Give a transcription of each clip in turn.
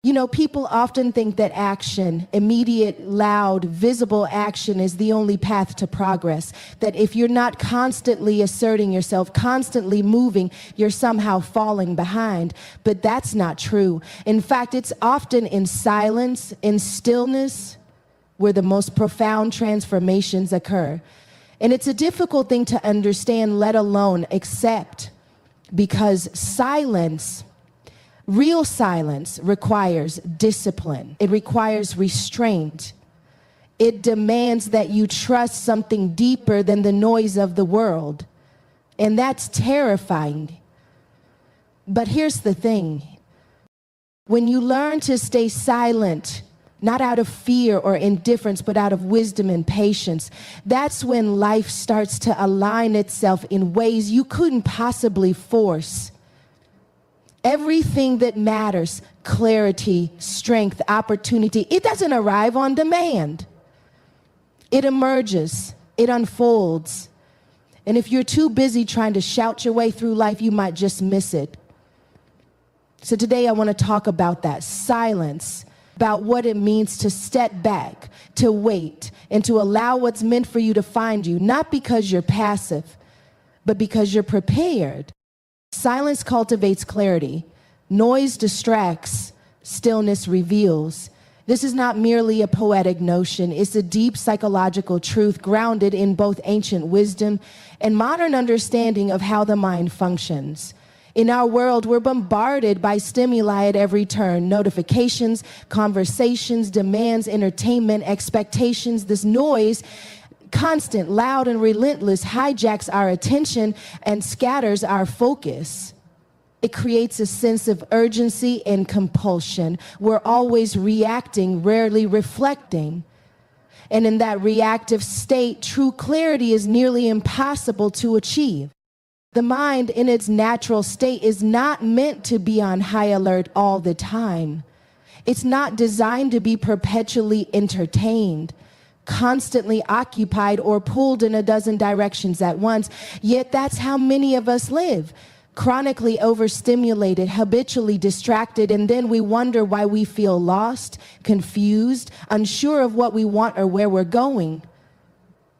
You know, people often think that action, immediate, loud, visible action is the only path to progress. That if you're not constantly asserting yourself, constantly moving, you're somehow falling behind. But that's not true. In fact, it's often in silence, in stillness, where the most profound transformations occur. And it's a difficult thing to understand, let alone accept, because silence, real silence, requires discipline. It requires restraint. It demands that you trust something deeper than the noise of the world. And that's terrifying. But here's the thing. When you learn to stay silent, not out of fear or indifference, but out of wisdom and patience, that's when life starts to align itself in ways you couldn't possibly force. Everything that matters, clarity, strength, opportunity, it doesn't arrive on demand. It emerges, it unfolds. And if you're too busy trying to shout your way through life, you might just miss it. So today I want to talk about that silence, about what it means to step back, to wait, and to allow what's meant for you to find you, not because you're passive, but because you're prepared. Silence cultivates clarity. Noise distracts. Stillness reveals. This is not merely a poetic notion. It's a deep psychological truth grounded in both ancient wisdom and modern understanding of how the mind functions. In our world, we're bombarded by stimuli at every turn: notifications, conversations, demands, entertainment, expectations. This noise, constant, loud, and relentless, hijacks our attention and scatters our focus. It creates a sense of urgency and compulsion. We're always reacting, rarely reflecting. And in that reactive state, true clarity is nearly impossible to achieve. The mind, in its natural state, is not meant to be on high alert all the time. It's not designed to be perpetually entertained, constantly occupied, or pulled in a dozen directions at once. Yet that's how many of us live, chronically overstimulated, habitually distracted, and then we wonder why we feel lost, confused, unsure of what we want or where we're going.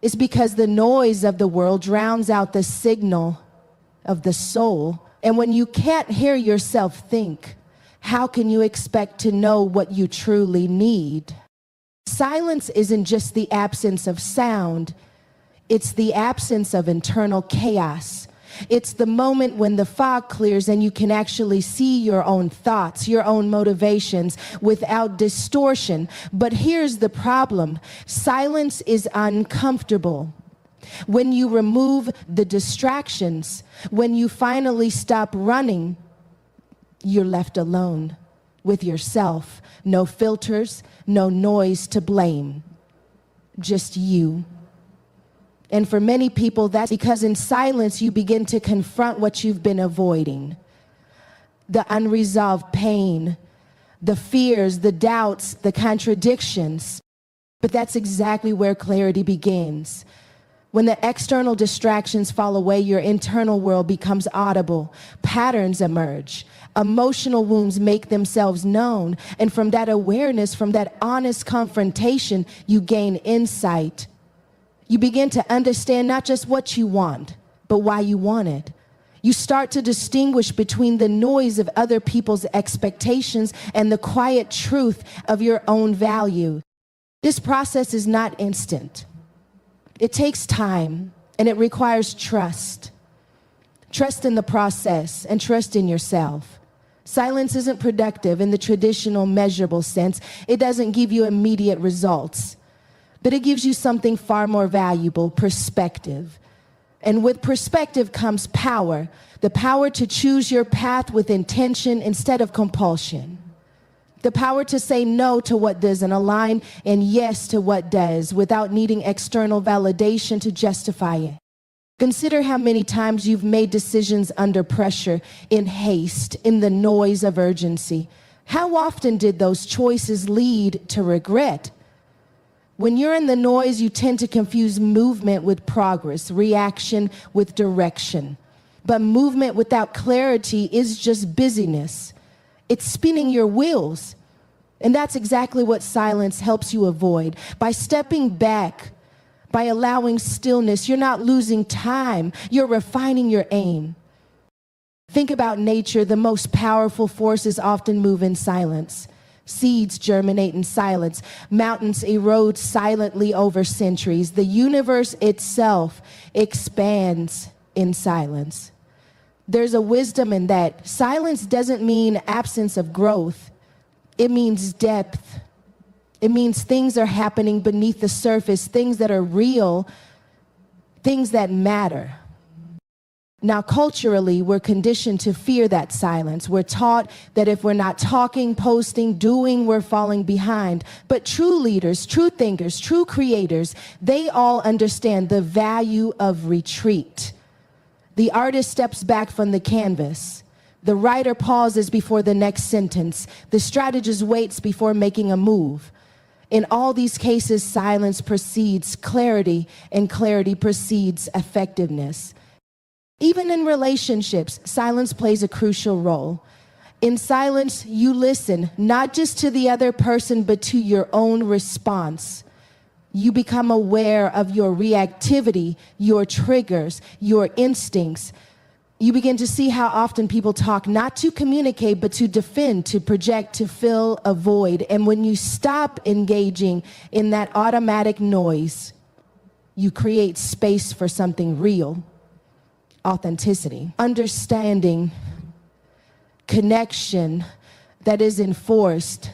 It's because the noise of the world drowns out the signal of the soul. And when you can't hear yourself think, how can you expect to know what you truly need? Silence isn't just the absence of sound. It's the absence of internal chaos. It's the moment when the fog clears and you can actually see your own thoughts, your own motivations without distortion. But here's the problem. Silence is uncomfortable. When you remove the distractions, when you finally stop running, you're left alone with yourself. No filters, no noise to blame, just you. And for many people, that's because in silence, you begin to confront what you've been avoiding. The unresolved pain, the fears, the doubts, the contradictions. But that's exactly where clarity begins. When the external distractions fall away, your internal world becomes audible. Patterns emerge. Emotional wounds make themselves known. And from that awareness, from that honest confrontation, you gain insight. You begin to understand not just what you want, but why you want it. You start to distinguish between the noise of other people's expectations and the quiet truth of your own value. This process is not instant. It takes time, and it requires trust. Trust in the process and trust in yourself. Silence isn't productive in the traditional measurable sense. It doesn't give you immediate results, but it gives you something far more valuable: perspective. And with perspective comes power, the power to choose your path with intention instead of compulsion. The power to say no to what doesn't align and yes to what does, without needing external validation to justify it. Consider how many times you've made decisions under pressure, in haste, in the noise of urgency. How often did those choices lead to regret? When you're in the noise, you tend to confuse movement with progress, reaction with direction. But movement without clarity is just busyness. It's spinning your wheels. And that's exactly what silence helps you avoid. By stepping back, by allowing stillness, you're not losing time, you're refining your aim. Think about nature. The most powerful forces often move in silence. Seeds germinate in silence. Mountains erode silently over centuries. The universe itself expands in silence. There's a wisdom in that. Silence doesn't mean absence of growth. It means depth. It means things are happening beneath the surface, things that are real, things that matter. Now, culturally, we're conditioned to fear that silence. We're taught that if we're not talking, posting, doing, we're falling behind. But true leaders, true thinkers, true creators, they all understand the value of retreat. The artist steps back from the canvas. The writer pauses before the next sentence. The strategist waits before making a move. In all these cases, silence precedes clarity, and clarity precedes effectiveness. Even in relationships, silence plays a crucial role. In silence, you listen, not just to the other person, but to your own response. You become aware of your reactivity, your triggers, your instincts. You begin to see how often people talk not to communicate, but to defend, to project, to fill a void. And when you stop engaging in that automatic noise, you create space for something real. Authenticity, understanding, connection that is enforced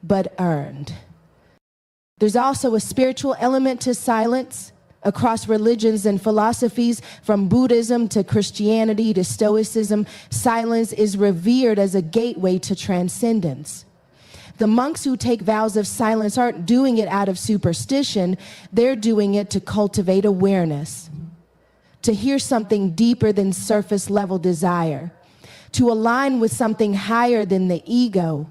but earned. There's also a spiritual element to silence. Across religions and philosophies, from Buddhism to Christianity to Stoicism, silence is revered as a gateway to transcendence. The monks who take vows of silence aren't doing it out of superstition, they're doing it to cultivate awareness, to hear something deeper than surface level desire, to align with something higher than the ego.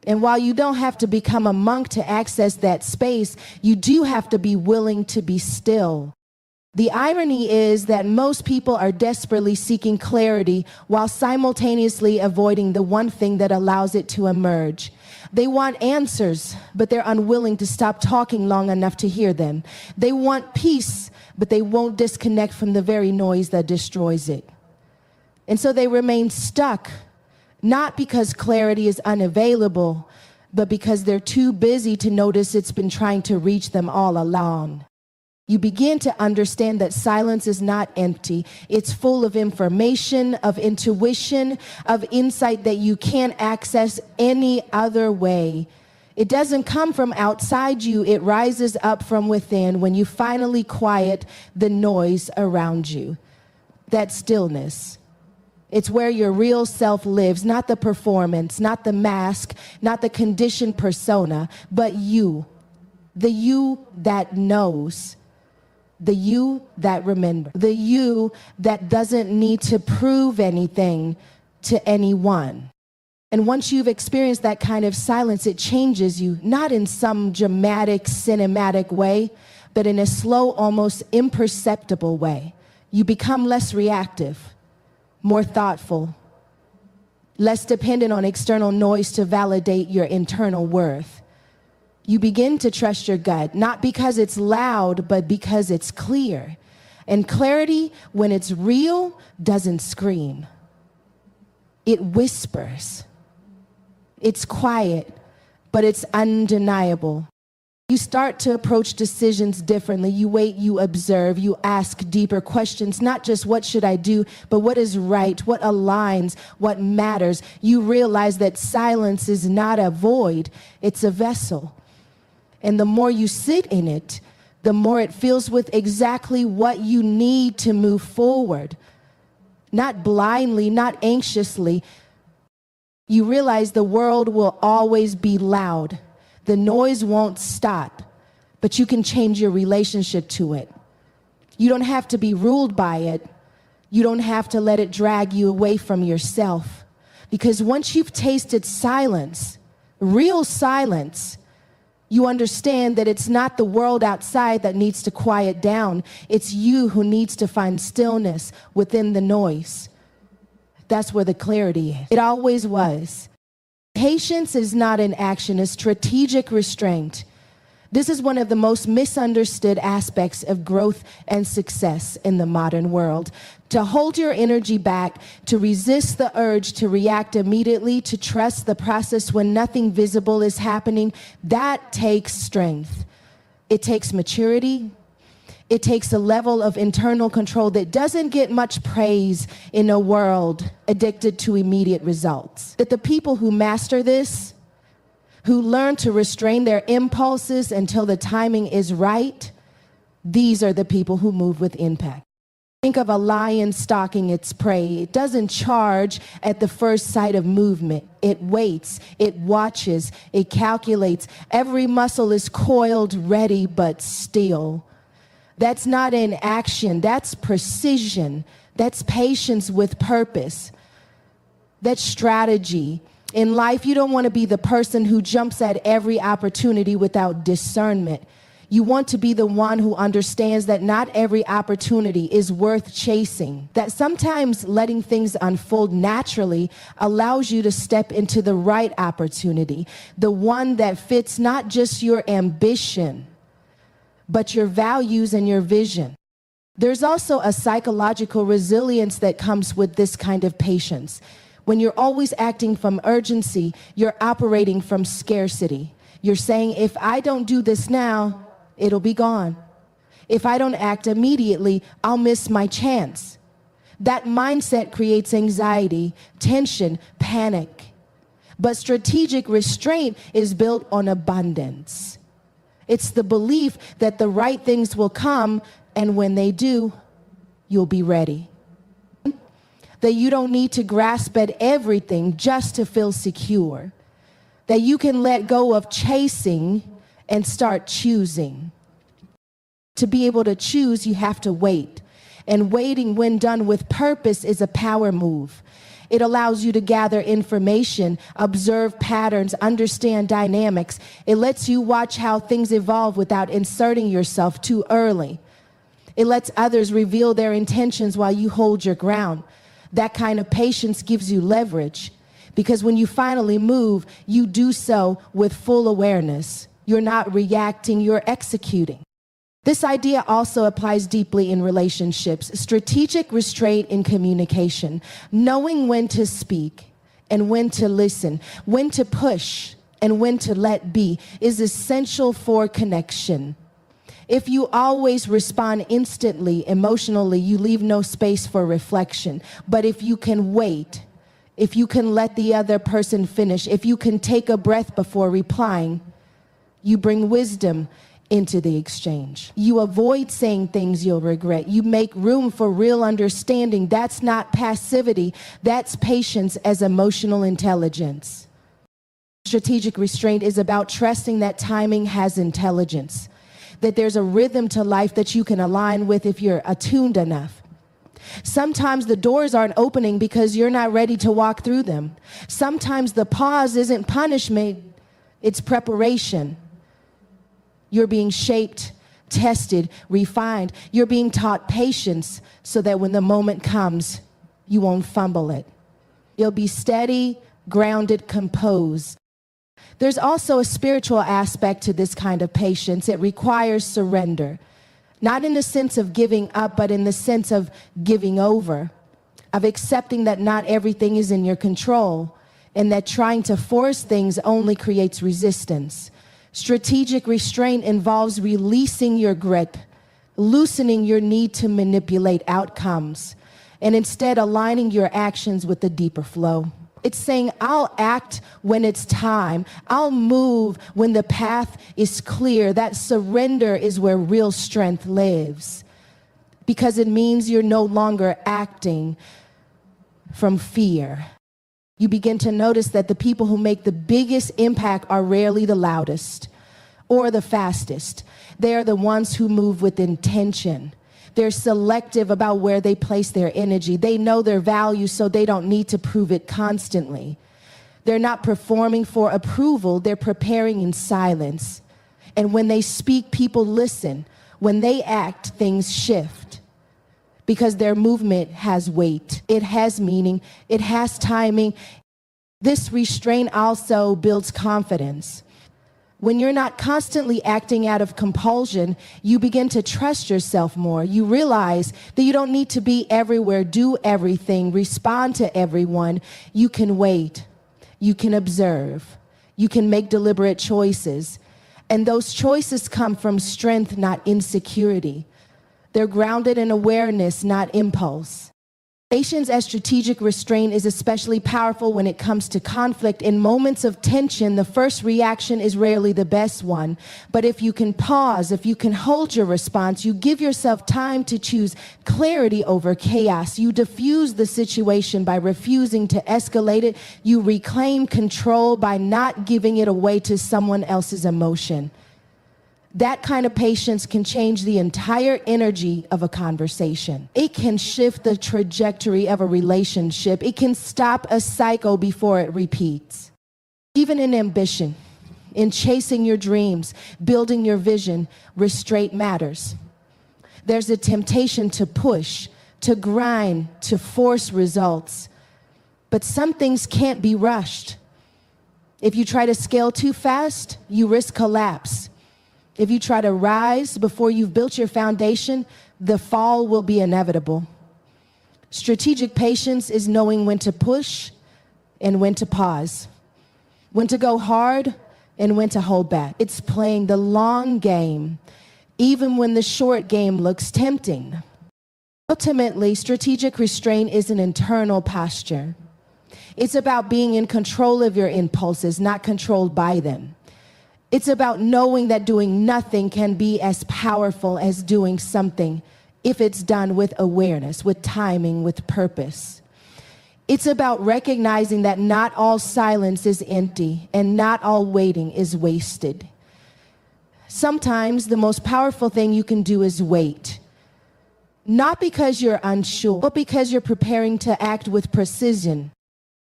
And while you don't have to become a monk to access that space, you do have to be willing to be still. The irony is that most people are desperately seeking clarity while simultaneously avoiding the one thing that allows it to emerge. They want answers, but they're unwilling to stop talking long enough to hear them. They want peace, but they won't disconnect from the very noise that destroys it. And so they remain stuck. Not because clarity is unavailable, but because they're too busy to notice it's been trying to reach them all along. You begin to understand that silence is not empty. It's full of information, of intuition, of insight that you can't access any other way. It doesn't come from outside you. It rises up from within when you finally quiet the noise around you. That stillness. It's where your real self lives, not the performance, not the mask, not the conditioned persona, but you. The you that knows. The you that remembers. The you that doesn't need to prove anything to anyone. And once you've experienced that kind of silence, it changes you, not in some dramatic, cinematic way, but in a slow, almost imperceptible way. You become less reactive, more thoughtful, less dependent on external noise to validate your internal worth. You begin to trust your gut, not because it's loud, but because it's clear. And clarity, when it's real, doesn't scream. It whispers. It's quiet, but it's undeniable. You start to approach decisions differently. You wait, you observe, you ask deeper questions, not just what should I do, but what is right, what aligns, what matters. You realize that silence is not a void, it's a vessel. And the more you sit in it, the more it fills with exactly what you need to move forward. Not blindly, not anxiously. You realize the world will always be loud. The noise won't stop, but you can change your relationship to it. You don't have to be ruled by it. You don't have to let it drag you away from yourself. Because once you've tasted silence, real silence, you understand that it's not the world outside that needs to quiet down. It's you who needs to find stillness within the noise. That's where the clarity is. It always was. Patience is not an action, it's strategic restraint. This is one of the most misunderstood aspects of growth and success in the modern world. To hold your energy back, to resist the urge to react immediately, to trust the process when nothing visible is happening, that takes strength. It takes maturity. It takes a level of internal control that doesn't get much praise in a world addicted to immediate results. That the people who master this, who learn to restrain their impulses until the timing is right, these are the people who move with impact. Think of a lion stalking its prey. It doesn't charge at the first sight of movement. It waits, it watches, it calculates. Every muscle is coiled, ready, but still. That's not an action, that's precision. That's patience with purpose. That's strategy. In life, you don't want to be the person who jumps at every opportunity without discernment. You want to be the one who understands that not every opportunity is worth chasing. That sometimes letting things unfold naturally allows you to step into the right opportunity, the one that fits not just your ambition, but your values and your vision. There's also a psychological resilience that comes with this kind of patience. When you're always acting from urgency, you're operating from scarcity. You're saying, if I don't do this now, it'll be gone. If I don't act immediately, I'll miss my chance. That mindset creates anxiety, tension, panic. But strategic restraint is built on abundance. It's the belief that the right things will come, and when they do, you'll be ready. That you don't need to grasp at everything just to feel secure. That you can let go of chasing and start choosing. To be able to choose, you have to wait. And waiting, when done with purpose, is a power move. It allows you to gather information, observe patterns, understand dynamics. It lets you watch how things evolve without inserting yourself too early. It lets others reveal their intentions while you hold your ground. That kind of patience gives you leverage, because when you finally move, you do so with full awareness. You're not reacting, you're executing. This idea also applies deeply in relationships. Strategic restraint in communication, knowing when to speak and when to listen, when to push and when to let be, is essential for connection. If you always respond instantly, emotionally, you leave no space for reflection. But if you can wait, if you can let the other person finish, if you can take a breath before replying, you bring wisdom into the exchange. You avoid saying things you'll regret. You make room for real understanding. That's not passivity. That's patience as emotional intelligence. Strategic restraint is about trusting that timing has intelligence, that there's a rhythm to life that you can align with if you're attuned enough. Sometimes the doors aren't opening because you're not ready to walk through them. Sometimes the pause isn't punishment, it's preparation. You're being shaped, tested, refined. You're being taught patience so that when the moment comes, you won't fumble it. You'll be steady, grounded, composed. There's also a spiritual aspect to this kind of patience. It requires surrender, not in the sense of giving up, but in the sense of giving over, of accepting that not everything is in your control, and that trying to force things only creates resistance. Strategic restraint involves releasing your grip, loosening your need to manipulate outcomes, and instead aligning your actions with the deeper flow. It's saying, I'll act when it's time. I'll move when the path is clear. That surrender is where real strength lives, because it means you're no longer acting from fear. You begin to notice that the people who make the biggest impact are rarely the loudest or the fastest. They are the ones who move with intention. They're selective about where they place their energy. They know their value, so they don't need to prove it constantly. They're not performing for approval. They're preparing in silence. And when they speak, people listen. When they act, things shift, because their movement has weight. It has meaning. It has timing. This restraint also builds confidence. When you're not constantly acting out of compulsion, you begin to trust yourself more. You realize that you don't need to be everywhere, do everything, respond to everyone. You can wait. You can observe. You can make deliberate choices. And those choices come from strength, not insecurity. They're grounded in awareness, not impulse. Patience as strategic restraint is especially powerful when it comes to conflict. In moments of tension, the first reaction is rarely the best one. But if you can pause, if you can hold your response, you give yourself time to choose clarity over chaos. You diffuse the situation by refusing to escalate it. You reclaim control by not giving it away to someone else's emotion. That kind of patience can change the entire energy of a conversation. It can shift the trajectory of a relationship. It can stop a cycle before it repeats. Even in ambition, in chasing your dreams, building your vision, restraint matters. There's a temptation to push, to grind, to force results. But some things can't be rushed. If you try to scale too fast, you risk collapse. If you try to rise before you've built your foundation, the fall will be inevitable. Strategic patience is knowing when to push and when to pause, when to go hard and when to hold back. It's playing the long game, even when the short game looks tempting. Ultimately, strategic restraint is an internal posture. It's about being in control of your impulses, not controlled by them. It's about knowing that doing nothing can be as powerful as doing something if it's done with awareness, with timing, with purpose. It's about recognizing that not all silence is empty and not all waiting is wasted. Sometimes the most powerful thing you can do is wait. Not because you're unsure, but because you're preparing to act with precision.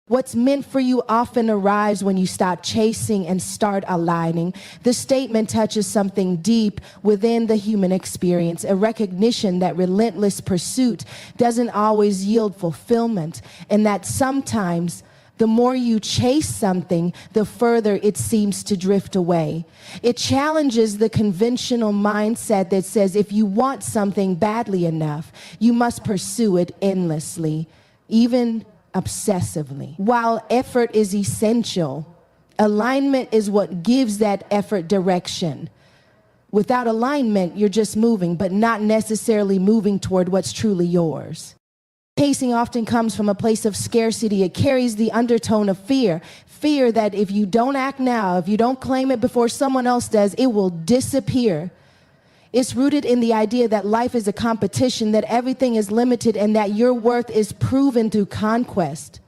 What's meant for you often arrives when you stop chasing and start aligning. This statement touches something deep within the human experience, a recognition that relentless pursuit doesn't always yield fulfillment, and that sometimes the more you chase something, the further it seems to drift away. It challenges the conventional mindset that says if you want something badly enough, you must pursue it endlessly, even obsessively. While effort is essential, alignment is what gives that effort direction. Without alignment, you're just moving, but not necessarily moving toward what's truly yours. Chasing often comes from a place of scarcity. It carries the undertone of fear. Fear that if you don't act now, if you don't claim it before someone else does, it will disappear. It's rooted in the idea that life is a competition, that everything is limited, and that your worth is proven through conquest.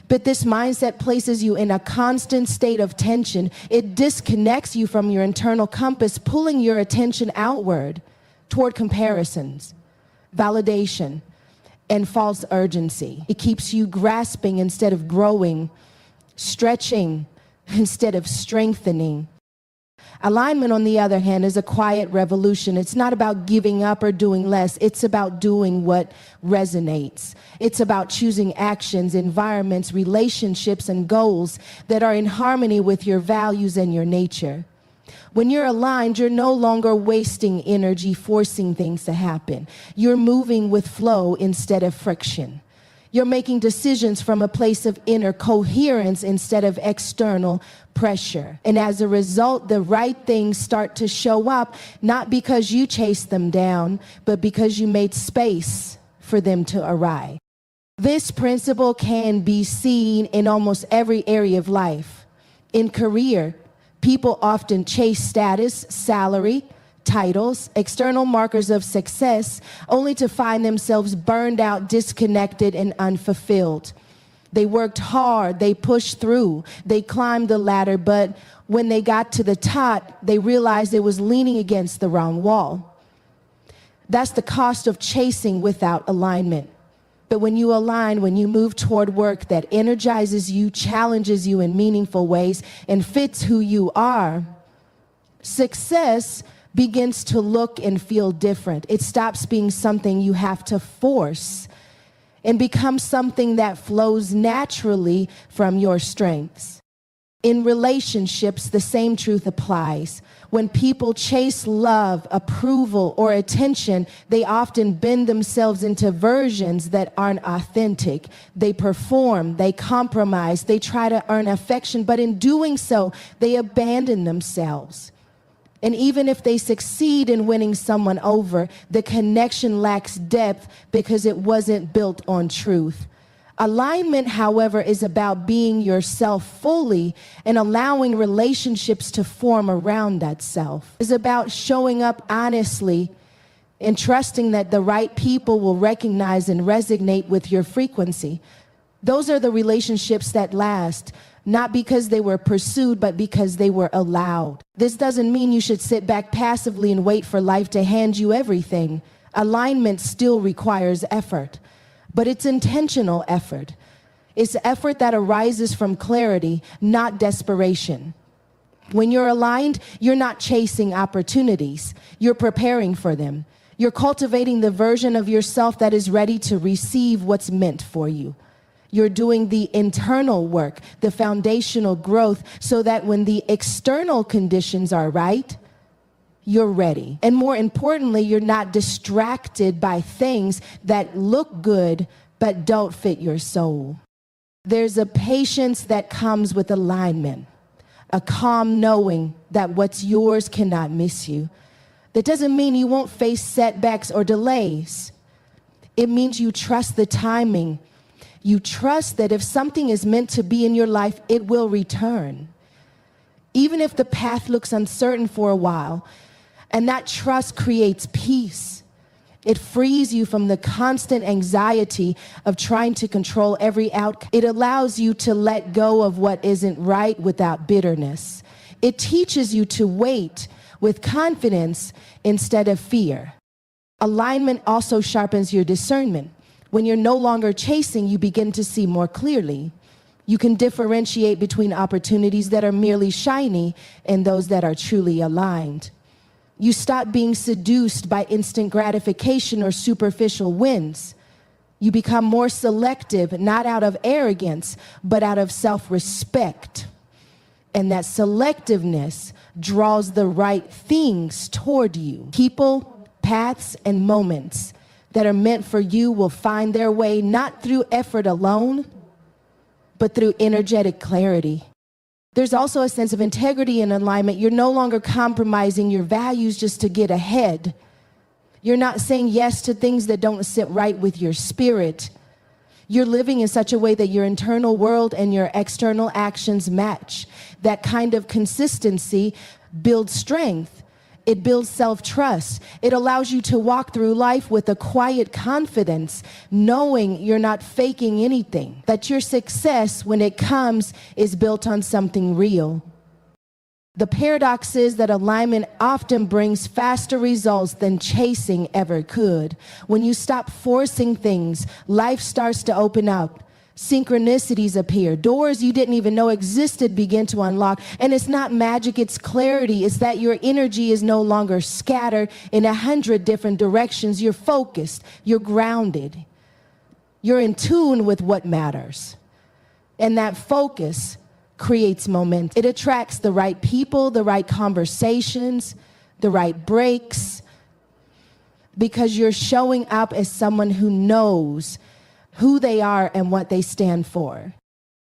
But this mindset places you in a constant state of tension. It disconnects you from your internal compass, pulling your attention outward toward comparisons, validation, and false urgency. It keeps you grasping instead of growing, stretching instead of strengthening. Alignment, on the other hand, is a quiet revolution. It's not about giving up or doing less. It's about doing what resonates. It's about choosing actions, environments, relationships, and goals that are in harmony with your values and your nature. When you're aligned, you're no longer wasting energy forcing things to happen. You're moving with flow instead of friction. You're making decisions from a place of inner coherence instead of external pressure. And as a result, the right things start to show up, not because you chased them down, but because you made space for them to arrive. This principle can be seen in almost every area of life. In career, people often chase status, salary, titles, external markers of success, only to find themselves burned out, disconnected, and unfulfilled. They worked hard, they pushed through, they climbed the ladder, but when they got to the top, they realized it was leaning against the wrong wall. That's the cost of chasing without alignment. But when you align, when you move toward work that energizes you, challenges you in meaningful ways, and fits who you are, success begins to look and feel different. It stops being something you have to force and become something that flows naturally from your strengths. In relationships, the same truth applies. When people chase love, approval, or attention, they often bend themselves into versions that aren't authentic. They perform, they compromise, they try to earn affection, but in doing so, they abandon themselves. And even if they succeed in winning someone over, the connection lacks depth because it wasn't built on truth. Alignment, however, is about being yourself fully and allowing relationships to form around that self. It's about showing up honestly and trusting that the right people will recognize and resonate with your frequency. Those are the relationships that last, not because they were pursued, but because they were allowed. This doesn't mean you should sit back passively and wait for life to hand you everything. Alignment still requires effort. But it's intentional effort. It's effort that arises from clarity, not desperation. When you're aligned, you're not chasing opportunities. You're preparing for them. You're cultivating the version of yourself that is ready to receive what's meant for you. You're doing the internal work, the foundational growth, so that when the external conditions are right, you're ready. And more importantly, you're not distracted by things that look good but don't fit your soul. There's a patience that comes with alignment, a calm knowing that what's yours cannot miss you. That doesn't mean you won't face setbacks or delays. It means you trust the timing. You trust that if something is meant to be in your life, it will return. Even if the path looks uncertain for a while, and that trust creates peace. It frees you from the constant anxiety of trying to control every outcome. It allows you to let go of what isn't right without bitterness. It teaches you to wait with confidence instead of fear. Alignment also sharpens your discernment. When you're no longer chasing, you begin to see more clearly. You can differentiate between opportunities that are merely shiny and those that are truly aligned. You stop being seduced by instant gratification or superficial wins. You become more selective, not out of arrogance, but out of self-respect. And that selectiveness draws the right things toward you. People, paths, and moments that are meant for you will find their way not through effort alone, but through energetic clarity. There's also a sense of integrity and alignment. You're no longer compromising your values just to get ahead. You're not saying yes to things that don't sit right with your spirit. You're living in such a way that your internal world and your external actions match. That kind of consistency builds strength. It builds self-trust. It allows you to walk through life with a quiet confidence, knowing you're not faking anything, that your success, when it comes, is built on something real. The paradox is that alignment often brings faster results than chasing ever could. When you stop forcing things, life starts to open up. Synchronicities appear. Doors you didn't even know existed begin to unlock. And it's not magic, it's clarity. It's that your energy is no longer scattered in 100 different directions. You're focused, you're grounded, you're in tune with what matters. And that focus creates momentum. It attracts the right people, the right conversations, the right breaks, because you're showing up as someone who knows who they are and what they stand for.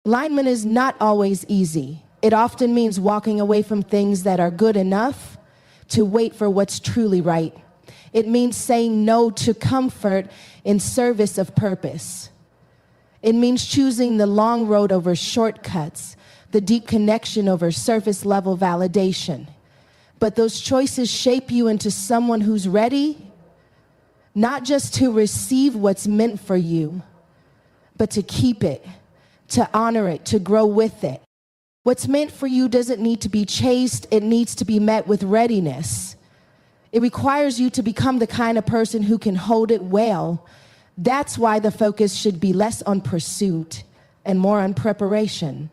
Alignment is not always easy. It often means walking away from things that are good enough to wait for what's truly right. It means saying no to comfort in service of purpose. It means choosing the long road over shortcuts, the deep connection over surface level validation. But those choices shape you into someone who's ready, not just to receive what's meant for you, but to keep it, to honor it, to grow with it. What's meant for you doesn't need to be chased, it needs to be met with readiness. It requires you to become the kind of person who can hold it well. That's why the focus should be less on pursuit and more on preparation,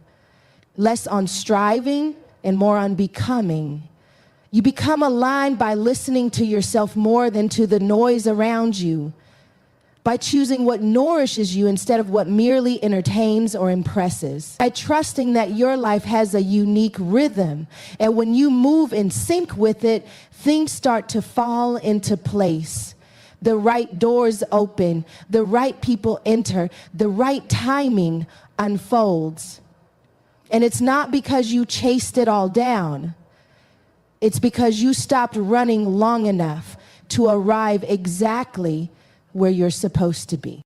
less on striving and more on becoming. You become aligned by listening to yourself more than to the noise around you. by choosing what nourishes you instead of what merely entertains or impresses, by trusting that your life has a unique rhythm. And when you move in sync with it, things start to fall into place. The right doors open, the right people enter, the right timing unfolds. And it's not because you chased it all down. It's because you stopped running long enough to arrive exactly where you're supposed to be.